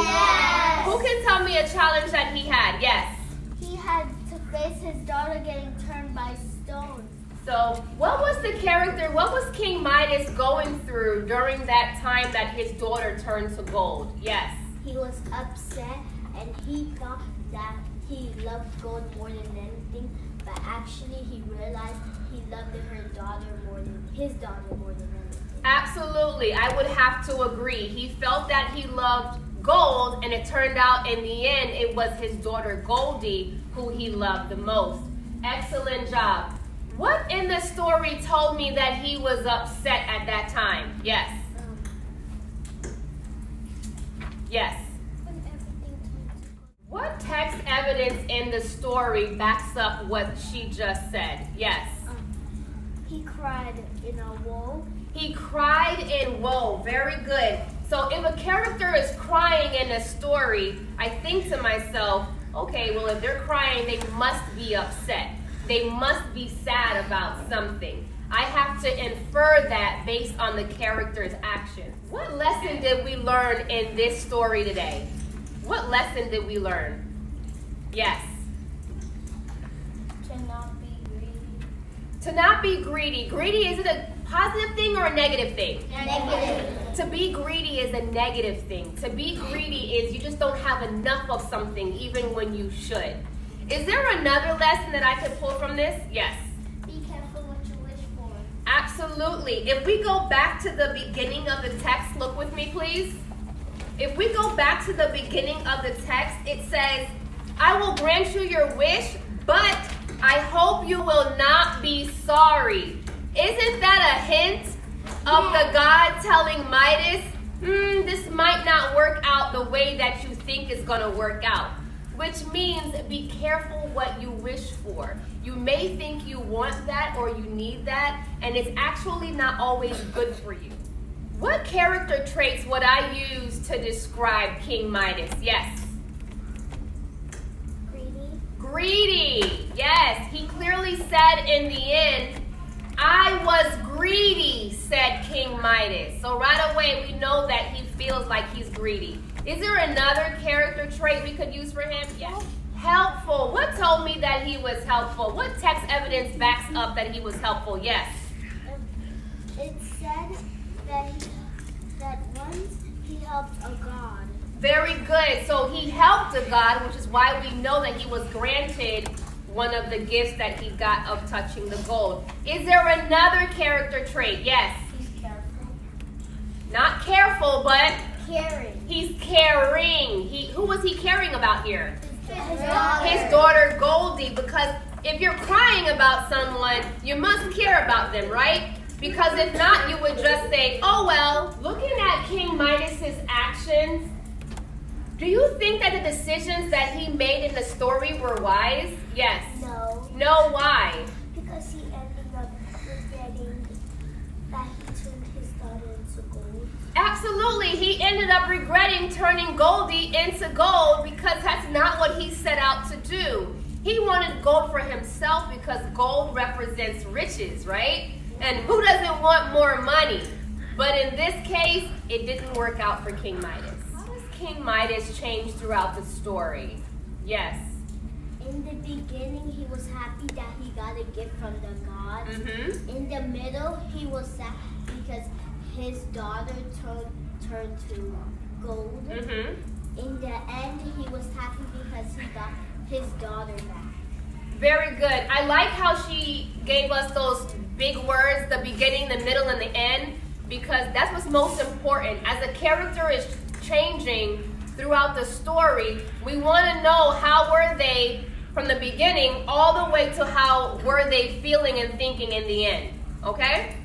Yes. Who can tell me a challenge that he had? Yes. He had to face his daughter getting turned by stones. So what was King Midas going through during that time that his daughter turned to gold? Yes. He was upset and he thought that he loved gold more than anything, but actually he realized he loved his daughter more than anything. Absolutely, I would have to agree. He felt that he loved gold, and it turned out in the end it was his daughter Goldie who he loved the most. Excellent job. What in the story told me that he was upset at that time? Yes. Yes. What text evidence in the story backs up what she just said? Yes. He cried in a woe. He cried in woe. Very good. So if a character is crying in a story, I think to myself, okay, well, if they're crying, they must be upset. They must be sad about something. I have to infer that based on the character's actions. What lesson did we learn in this story today? What lesson did we learn? Yes. To not be greedy. To not be greedy. Greedy, is it a positive thing or a negative thing? Negative. To be greedy is a negative thing. To be greedy is you just don't have enough of something even when you should. Is there another lesson that I could pull from this? Yes. Be careful what you wish for. Absolutely. If we go back to the beginning of the text, look with me, please. If we go back to the beginning of the text, it says, I will grant you your wish, but I hope you will not be sorry. Isn't that a hint of the God telling Midas, this might not work out the way that you think it's going to work out? Which means be careful what you wish for. You may think you want that or you need that, and it's actually not always good for you. What character traits would I use to describe King Midas? Yes. Greedy. Greedy. Yes. He clearly said in the end, I was greedy, said King Midas. So right away we know that he feels like he's greedy. Is there another character trait we could use for him? Yes. Helpful. What told me that he was helpful? What text evidence backs up that he was helpful? Yes. It said that once he helped a god. Very good. So he helped a god, which is why we know that he was granted one of the gifts that he got of touching the gold. Is there another character trait? Yes. He's careful. Not careful, but Caring. he's caring. Who was he caring about here? His daughter. His daughter Goldie, because if you're crying about someone, you must care about them, right? Because if not, you would just say, oh well. Looking at King Midas's actions, do you think that the decisions that he made in the story were wise? Yes. No. No, why? Because he ended up regretting that he turned his daughter into gold. Absolutely. He ended up regretting turning Goldie into gold because that's not what he set out to do. He wanted gold for himself because gold represents riches, right? And who doesn't want more money? But in this case, it didn't work out for King Midas. How does King Midas change throughout the story? Yes. In the beginning, he was happy that he got a gift from the gods. Mm-hmm. In the middle, he was sad because his daughter turned to gold. Mm-hmm. In the end, he was happy because he got his daughter back. Very good. I like how she gave us those big words, the beginning, the middle, and the end, because that's what's most important. As a character is changing throughout the story, we want to know how were they from the beginning all the way to how were they feeling and thinking in the end. Okay?